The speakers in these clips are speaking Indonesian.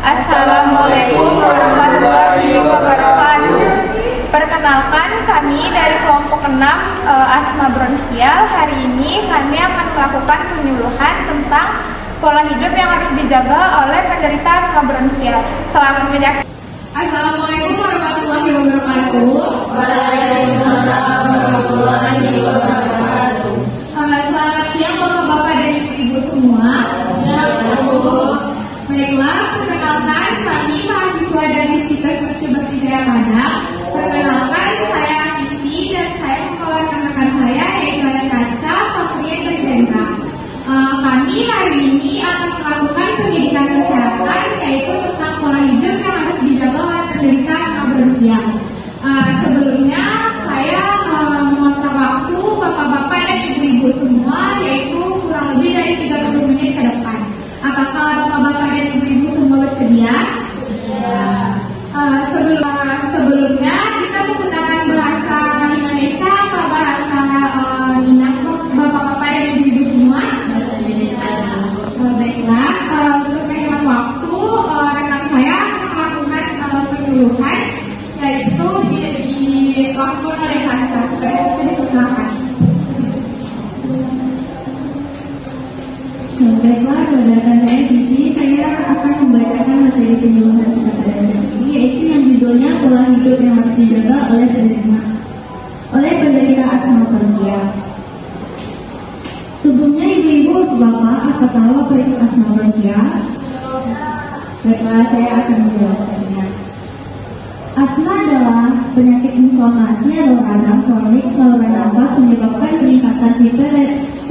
Assalamualaikum warahmatullahi wabarakatuh. Perkenalkan, kami dari kelompok 6 asma bronkial. Hari ini kami akan melakukan penyuluhan tentang pola hidup yang harus dijaga oleh penderita asma bronkial. Selamat menyaksikan. Assalamualaikum warahmatullahi wabarakatuh. Waalaikumsalam warahmatullahi wabarakatuh. Selamat siang Bapak-bapak dan Ibu-ibu semua. Baiklah, perkenalkan kami mahasiswa dari Situs Percubakti Jaya Padang. Perkenalkan, saya Sisi dan saya membawa rekan-rekan saya yaitu ada Kaca, Safrian, dan Jendra. Kami hari ini akan melakukan pendidikan kesehatan yaitu tentang pola hidup yang harus dijaga oleh penderita asma bronkial. Sebelumnya saya mengontrol waktu Bapak-bapak dan Ibu-ibu semua yaitu kurang lebih dari 30 menit ke depan. Apakah Bapak-bapak dan Ibu-ibu semua bersedia? Sebelumnya kita menggunakan bahasa Indonesia atau bahasa Minang, Bapak-bapak dan Ibu-ibu semua? Baiklah, untuk menghemat waktu, rekan saya melakukan penyuluhan yaitu di waktu oleh Kaca. Silakan. Baiklah, saudara saya Sisi, saya akan membacakan materi penyuluhan kita pada saat ini, yaitu yang judulnya pola hidup yang harus dijaga oleh penderita asma bronkial. Sebelumnya ibu-ibu, bapak, apa tahu apa itu asma bronkial? Baiklah, saya akan menjelaskannya. Asma adalah penyakit inflamasi atau radang kronik saluran nafas menyebabkan peningkatan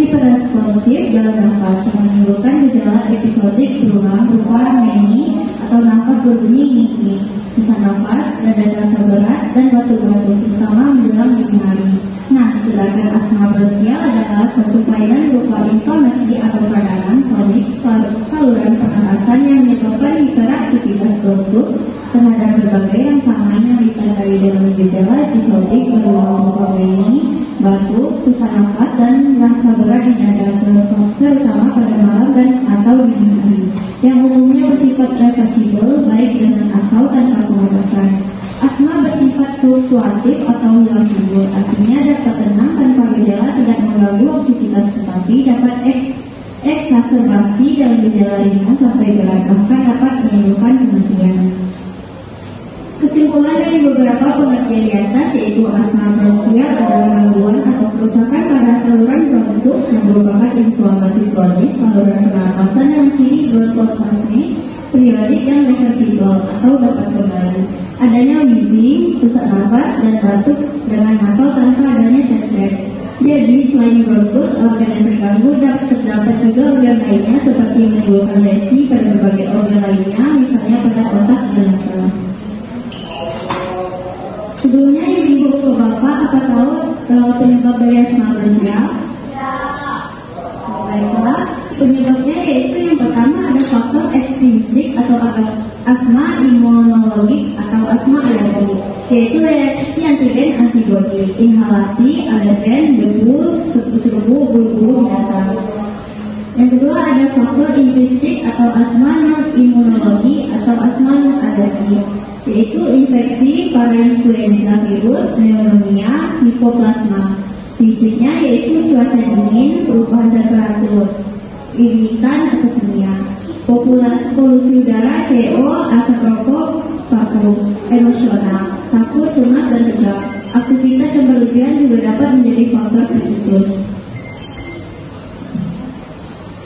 hiperresponsif jalan nafas yang menimbulkan gejala episodik berulang berupa meni atau nafas berbunyi hik-hik, sesak nafas, dada terasa berat, dan batuk-batuk, terutama menjelang dini hari. Nah, sedangkan asma bronkial adalah suatu kelainan berupa inflamasi atau peradangan kronik saluran pernafasan yang menyebabkan hiperaktivitas bronkus terhadap berbagai rangsangan yang ditandai dengan gejala episodik berulang berupa meni, batuk, susah nafas, dan rasa berat di dada, terutama pada malam dan atau dini hari, yang umumnya bersifat reversibel baik dengan atau tanpa pengobatan. Asma bersifat fluktuatif atau hilang subur, artinya dapat tenang tanpa gejala, tidak mengganggu aktivitas, tetapi dapat eksaserbasi dalam gejala ringan sampai berat, bahkan dapat menimbulkan kematian. Kesimpulan dari beberapa pengertian di atas yaitu asma bronkial adalah gangguan atau kerusakan pada saluran bronkus yang merupakan inflamasi kronis saluran pernafasan yang kini bronkospasmi periodik dan reversibel atau dapat kembali. Adanya wheezing, sesak nafas, dan batuk dengan atau tanpa adanya setback. Jadi selain bronkus, organ yang terganggu terdapat juga organ lainnya seperti menimbulkan lesi pada berbagai organ lainnya, misalnya pada otak dan mata. Sebelumnya ibu-ibu bapak, apa tahu penyebab dari asma bronkial? Baiklah, penyebabnya yaitu yang pertama ada faktor ekstrinsik atau asma imunologik atau asma alergi, yaitu reaksi antigen antibodi, inhalasi, alergen, debu, serbu, bulu-bulu binatang. Yang kedua ada faktor intrinsik atau asma non imunologi atau asma non alergi, yaitu infeksi parainfluenza virus, pneumonia, mikoplasma. Fisiknya yaitu cuaca dingin, perubahan temperatur, iritan atau kimia, polusi udara, CO, asap rokok, vakum, emosional, takut, cemas, dan tegak. Aktivitas yang berlebihan juga dapat menjadi faktor penitus.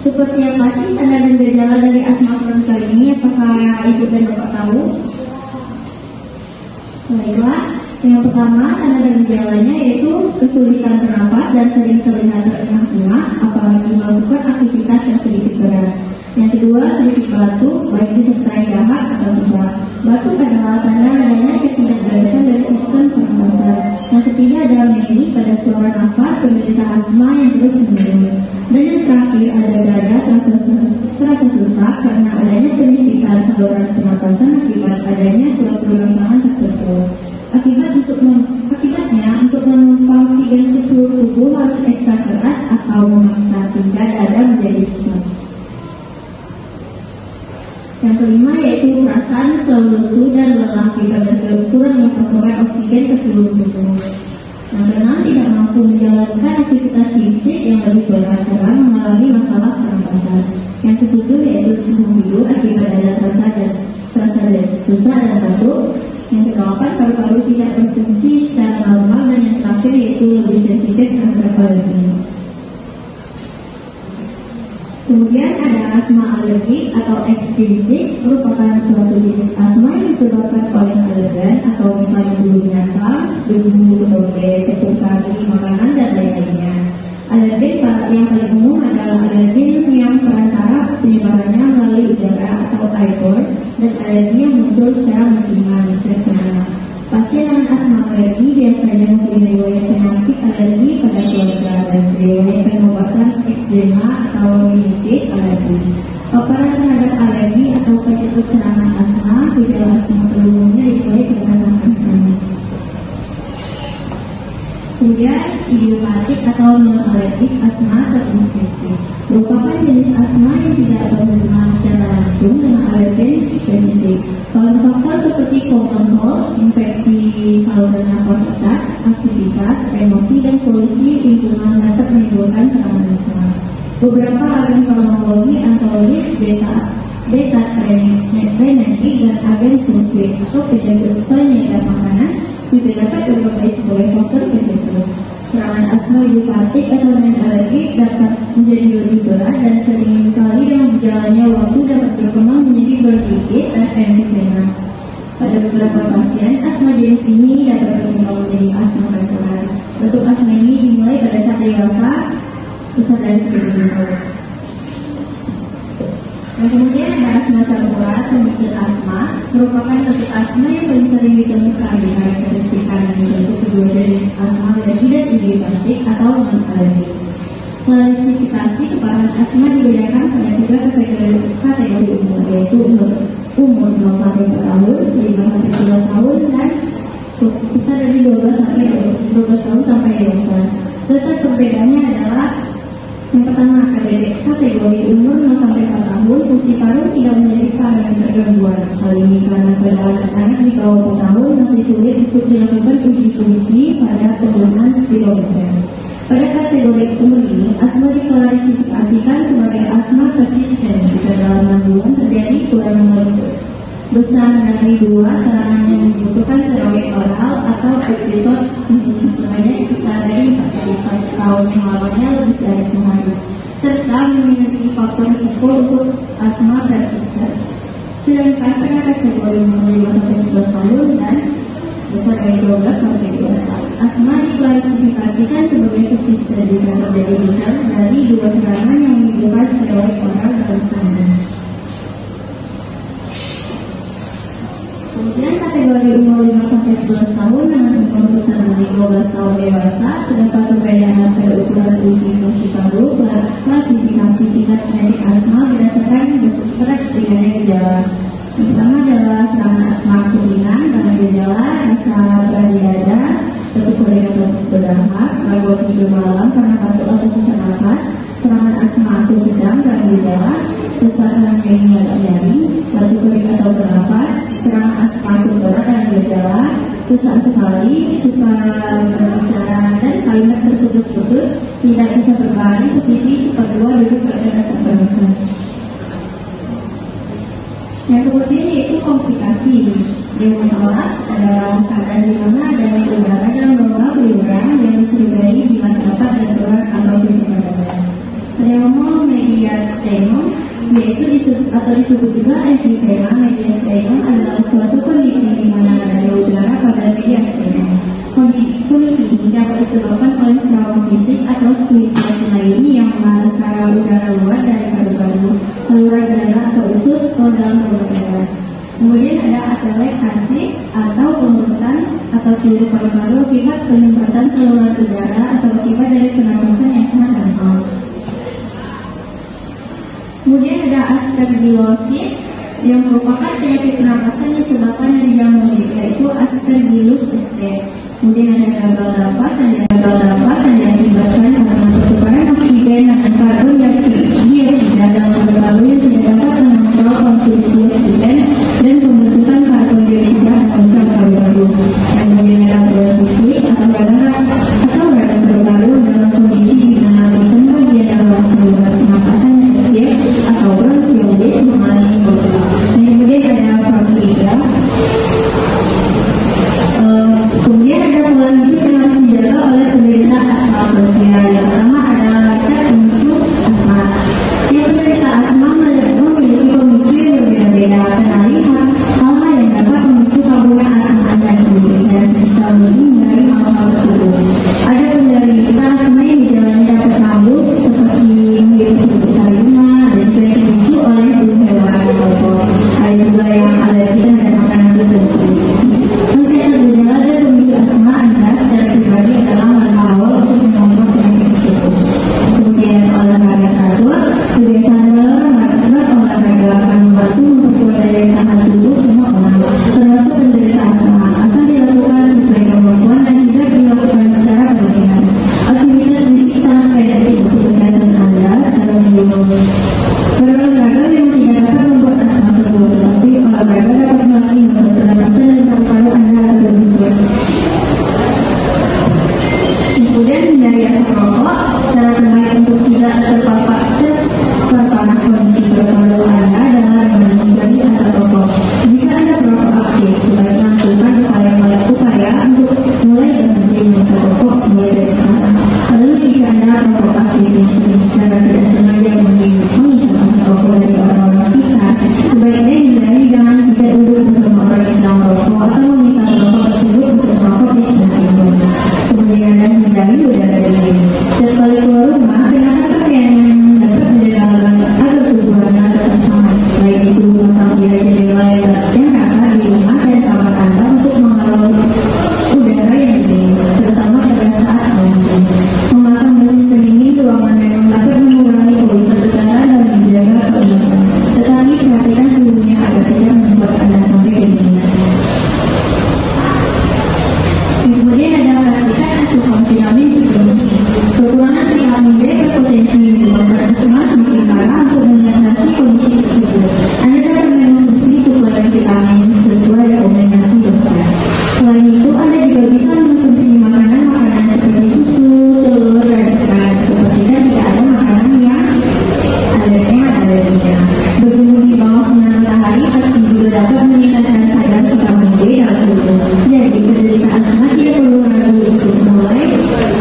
Seperti apa sih tanda dan gejala dari asma bronkial ini? Apakah ibu dan bapak tahu? Baiklah, yang pertama tanda dan gejalanya yaitu kesulitan bernapas dan sering terlihat terengah-engah apalagi melakukan aktivitas yang sedikit berat. Yang kedua, sedikit batuk, baik disertai dahak atau tidak. Batuk adalah tanda adanya ketidakberesan dari sistem pernafasan. Yang ketiga adalah meni pada suara nafas penderita asma yang terus menurun. Dan yang terakhir ada dada terasa sesak karena adanya penyempitan saluran pernafasan akibat adanya suatu rangsangan tertentu. Akibatnya untuk memompa oksigen ke seluruh tubuh harus ekstra keras atau atau memaksa sehingga dada menjadi sesak. Yang kelima yaitu perasaan selalu lesu dan lelah akibat kurangnya pasokan oksigen ke seluruh tubuh. Yang keenam, tidak mampu menjalankan aktivitas fisik yang lebih berat karena mengalami masalah pernapasan. Yang ketujuh yaitu susah tidur akibat dada terasa susah dan batuk. Yang kedelapan, paru-paru tidak berfungsi secara normal, dan yang terakhir yaitu lebih sensitif terhadap alergi. Kemudian ada asma alergik atau ekstrinsik, merupakan suatu jenis asma yang disebabkan oleh alergen atau misalnya bulu binatang, debu, toge, tepung kari, makanan, dan lain-lainnya. Alergen yang paling umum adalah alergen yang perantara penyebarannya melalui udara atau airborne, dan alergi yang muncul secara musiman, seasonal. Pasien dengan asma alergi biasanya mempunyai riwayat penyakit alergi pada keluarga dan riwayat pengobatan eksema atau rinitis alergi. Paparan terhadap alergi atau penyakit serangan asma, gejala asma umumnya dimulai berdasarkan ini. Kemudian idiopatik atau non-alergik asma terinfeksi merupakan jenis asma yang tidak berhubungan secara langsung dengan alergen spesifik. Faktor seperti common cold, infeksi saluran nafas atas, aktivitas, emosi, dan polusi lingkungan dapat menimbulkan serangan asma. Beberapa agen farmakologi antagonisis beta-adrenergic dan agen sulfit atau penyedap makanan juga dapat berpotensi sebagai faktor penyebab. Serangan asma idiopatik atau non-alergik dapat menjadi lebih berat dan seringkali dengan berjalannya waktu dapat berkembang menjadi bronkitis dan emfisema. Pada beberapa pasien, asma jenis ini dapat berkembang menjadi asma kanker. Bentuk asma ini dimulai pada saat dewasa, besar dari kehidupan. Dan kemudian ada asma campuran atau mixed asma, merupakan bentuk asma yang paling sering ditemukan di karakteristik bentuk kedua jenis asma alergi dan idiopatik atau non-alergik. Klasifikasi keparahan asma dibedakan pada tiga kategori umur, yaitu umur 0 sampai 4 tahun, 5 sampai 11 tahun, dan besar dari 12 tahun sampai dewasa. Letak perbedaannya adalah yang pertama, kategori umur 0 sampai 4 tahun, fungsi paru tidak memiliki parameter gangguan. Hal ini karena pada anak-anak di bawah 4 tahun masih sulit untuk dilakukan uji fungsi pada penggunaan spirometer. Pada kategori umur ini, asma diklasifikasikan sebagai asma persisten jika dalam 6 bulan terjadi kurang lebih besar dari 2 serangan yang membutuhkan steroid oral atau episode sebanyak besar dari 41 tahun yang lamanya lebih dari sehari, serta memiliki faktor risiko untuk asma persisten. Sedangkan pada kategori umur 5 sampai 11 tahun dan besar dari 12 sampai 12 tahun, asma diklasifikasikan sebagai persisten jika terjadi besar dari 2 serangan yang membutuhkan steroid oral atau standar. Kemudian kategori umur 5 sampai 11 tahun dengan umur besar dari 12 tahun dewasa, terdapat perbedaan pada ukuran uji fungsi paru. Klasifikasi tingkat genetik asma berdasarkan berat ringannya gejala. Yang pertama adalah serangan asma ringan dengan gejala rasa berat di dada, batuk kering atau berdahak, gangguan tidur malam karena batuk atau sesak nafas. Serangan asma akut sedang dengan gejala sesak nafas agak nyeri, batuk kering atau bernafas. Serangan asma akut berat dan gejala sesak sekali, suka berbicara dan kalimat terputus-putus, tidak bisa berbaring, posisi seperdua duduk berada terbarukan. Yang kemudian yaitu komplikasi. Pneumotorax adalah keadaan di mana adanya udara dalam rongga pleural yang dicurigai bila terdapat benturan atau tusukan dada. Pneumomediastinum yaitu disebut juga emfisema. Mediastinum adalah suatu kondisi di mana adanya udara pada mediastinum. Kondisi ini dapat disebabkan oleh trauma fisik atau situasi lain yang mengarah udara luar dari paru-paru, saluran dada atau usus ke dalam rongga dada. Kemudian ada atelektasis atau pengurutan atau seluruh paru-paru akibat penyumbatan saluran udara atau akibat dari pernapasan yang sangat dangkal. Kemudian ada aspergillosis yang merupakan penyakit pernapasan disebabkan dari jamur, yaitu Aspergillus st. Kemudian ada gagal nafas, yang diakibatkan karena pertukaran oksigen dengan karbon dioksida dalam paru-paru yang tidak dapat mengontrol konsumsi oksigen dan pembentukan karbon dioksida dalam sel paru-paru. Kemudian ada bronkitis atau radang paru-paru dalam kondisi di mana lapisan bagian dalam saluran pernapasan yang kecil atau bronkiolitis mengalami gangguan. Kemudian ada bronkitia. Kemudian ada pola hidup yang harus dijaga oleh penderita asma bronkial. Yang pertama ada resep pemicu asma. Yang penderita asma memiliki pemicu yang berbeda-beda. Kenali hal-hal yang dapat memicu kambuhnya asma Anda sendiri dan bisa menghindari hal-hal tersebut. Ada penderita asma yang gejalanya dapat kambuh seperti menghirup seperti sayuran dan juga yang dipicu oleh bulu hewan atau rokok. Ada juga yang alergi terhadap makanan tertentu. Mencatat gejala dan pemicu asma Anda secara pribadi adalah langkah awal untuk mengontrol penyakit tersebut. Kemudian olahraga teratur, kebiasaan olahraga akan membantu memperkuat daya tahan tubuh semua orang, termasuk penderita asma, asal dilakukan sesuai kemampuan dan tidak dilakukan secara berlebihan. Aktivitas fisik sangat penting untuk kesehatan Anda secara menyeluruh. Berolahraga memang tidak dapat membuat asma sembuh, tetapi olahraga dapat melatih otot pernapasan dan paru-paru Anda agar lebih kuat. Kemudian hindari asap rokok. Cara terbaik untuk tidak terpapar kondisi paru-paru Anda adalah dengan menghindari asap rokok. Jika Anda perokok aktif, sebaiknya lakukan upaya untuk mulai berhenti menghisap rokok mulai dari sekarang. Lalu jika Anda perokok aktif yang sering secara tidak sengaja menghisap asap rokok dari orang-orang sekitar, sebaiknya hindari jangan tidak duduk bersama orang yang sedang merokok atau meminta rokok tersebut untuk merokok di sekitar Anda. Kemudian Anda hindari udara dingin. Setiap kali keluar rumah, kenakan pakaian yang dapat menjaga agar tubuh Anda tetap hangat. Selain itu, pasang jendela yang rata di rumah dan kamar Anda untuk menghalau udara yang dingin, terutama pada saat malam. Memasang mesin pendingin di ruangan memang dapat mengurangi polusi udara dan menjaga kelembapan. Tetapi perhatikan suhunya agar tidak membuat Anda sampai kedinginan. Kemudian ada pastikan asupan vitamin berlebih. Kekurangan vitamin D berpotensi menyebabkan asma semakin parah. Untuk mengatasi kondisi tersebut, Anda dapat mengonsumsi suplemen vitamin sesuai rekomendasi dokter. Selain itu, Anda juga bisa mengonsumsi makanan-makanan seperti susu, telur, dan ikan. Pastikan tidak ada makanan yang alerginya. Berjemur di bawah sinar matahari pasti juga dapat meningkatkan kadar vitamin D dalam tubuh. Jadi, penderita asma tidak perlu ragu untuk mulai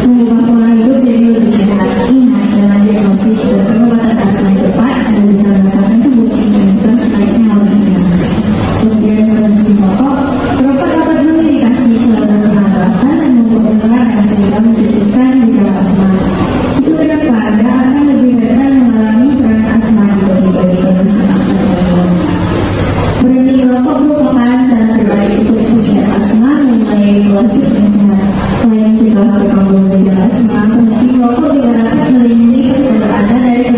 mengubah pola hidup jadi lebih sehat. Ingat, dengan diagnosis dan pengobatan asma yang tepat, Anda bisa mendapatkan tubuh imunitas sebaiknya lebih sehat. Kemudian berhenti merokok. Merokok dapat mengiritasi saluran pernapasan dan membuat lelah dan sehingga mencetuskan gejala asma. Itu kenapa Anda akan lebih rentan mengalami serangan asma dibanding kebiasaan. Berhenti merokok merupakan cara terbaik untuk mencegah asma mulai pola hidup yang sehat. Selain mencegah kambuh gejala asma, berhenti merokok juga dapat melindungi paru-paru Anda dari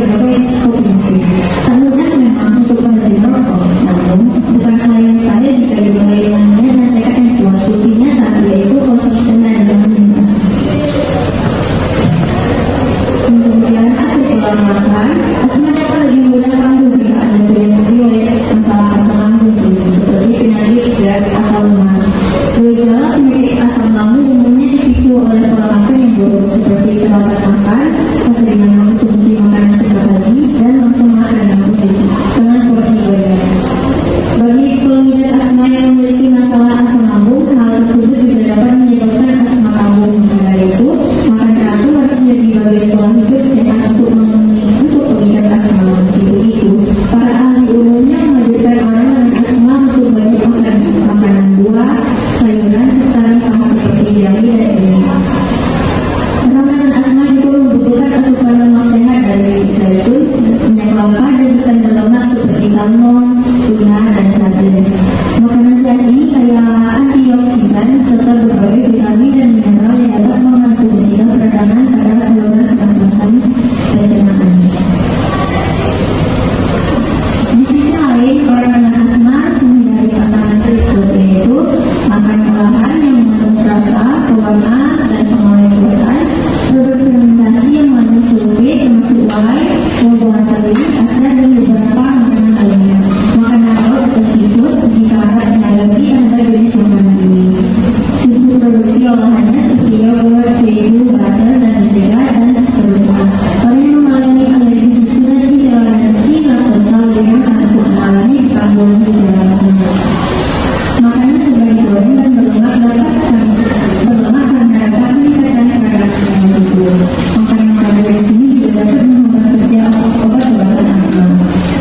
wortel, acar, dan beberapa makanan lainnya. Makanan laut atau seafood disarankan mengalami antara jenis makanan ini. Susu produksi olahannya seperti yogurt, keju, butter, dan mentega, dan seterusnya. Orang yang mengalami alergi susu dan intoleransi laktosa lainnya akan mengalami gangguan gejala. Makanan sebagai goreng dan berlemak dapat karena rasa meningkatkan kadar tubuh. Makanan dari sini juga dapat mengubah kerja obat obatan asma.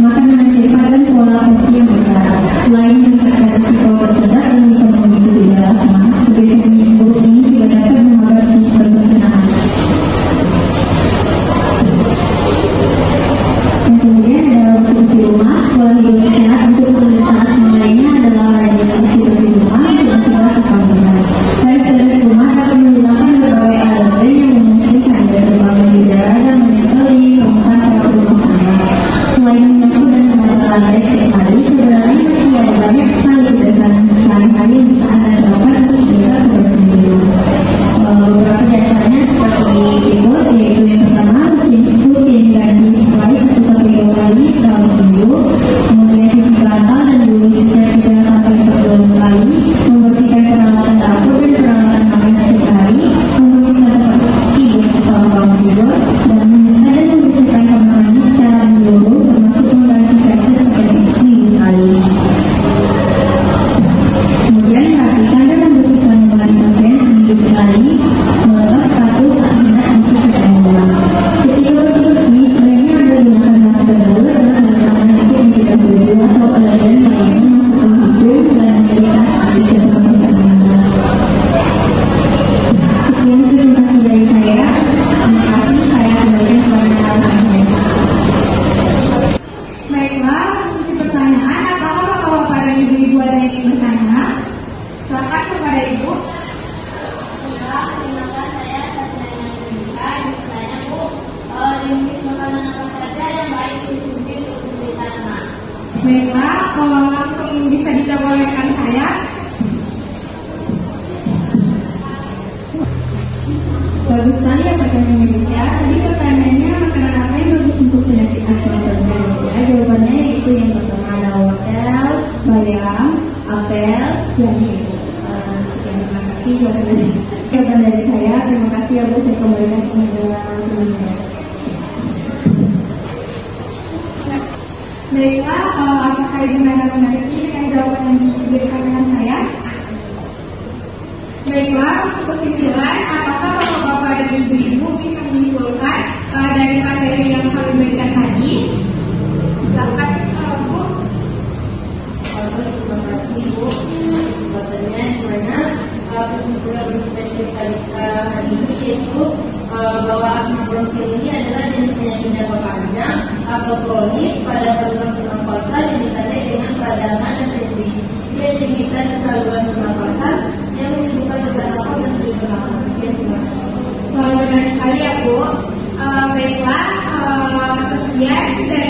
Makanan yang cepat dan pola porsi yang besar, selain meningkatkan risiko tersedak dan bisa memicu gejala asma, kebiasaan buruk ini juga dapat menghambat sistem pencernaan. Dan kemudian dalam bersih rumah, pola hidup yang sehat untuk penderita asma lainnya adalah rajin bersih rumah untuk mencegah kekambuhan. Baik beres rumah dapat menghilangkan berbagai alergen yang memungkinkan dari berbagai gejala dan menempel di permukaan pada rumah tangga. Selain menyapu dan menjaga lantai setiap hari, sebenarnya masih ada banyak sekali kebiasaan sehari-hari yang bisa Anda terapkan untuk menjaga kebersihan hidup. Beberapa di antaranya seperti berikut, yaitu yang pertama, rutin ganti spray 1-2 kali dalam seminggu, kemudian cuci bantal dan bulu setiap 3-4 kali, membersihkan peralatan dapur dan peralatan makan setiap hari, membersihkan tempat tidur setelah bangun tidur, dan menyetrika dan membersihkan kamar mandi secara menyeluruh, termasuk mengganti kaset seperti seminggu sekali. Kemudian rapikan dan membersihkan lemari pakaian seminggu sekali, melepas sepatu saat hendak masuk ke dalam rumah. Ketika bersih-bersih, sebaiknya Anda gunakan masker dulu dengan menggunakan untuk mencegah flu atau alergen lainnya masuk ke hidung dan menjadi asli ke tempat Anda. Sekian presentasi dari saya. Terima kasih. Saya kembali kepada rekan saya. Baiklah, untuk pertanyaan, apakah bapak-bapak dan ibu-ibu ada yang ingin bertanya? Silakan kepada ibu. Perkenalkan saya Tatiana Indonesia. Bertanya Bu, jenis makanan apa saja yang baik dikonsumsi untuk penderita asma? Baiklah, langsung bisa dijawab oleh rekan saya. Bagus sekali ya pertanyaannya ya. Tadi pertanyaannya makanan apa yang bagus untuk penyakit asma berat? Ya, jawabannya itu yang pertama ada wortel, bayam, apel, jahe. Sekian, terima kasih jawaban dari saya. Terima kasih ya Bu, saya kembalikan kepada teman-teman. Baiklah, apakah ibu Nana mengerti dengan jawaban yang diberikan rekan saya? Baiklah, untuk kesimpulan, apakah bapak-bapak dan ibu-ibu bisa menyimpulkan dari materi yang kami berikan tadi? Silakan, Bu. Terima kasih Bu. Jawabannya dimana kesimpulan untuk kita hari ini yaitu bahwa asma bronkial ini adalah jenis penyakit jangka panjang atau kronis pada saluran pernapasan yang ditandai dengan peradangan dan dehidrasi saluran pernapasan yang menyebabkan sesak nafas dan sulit bernapas. Sekian, terima kasih. Benar sekali ya Bu. Baiklah, sekian dari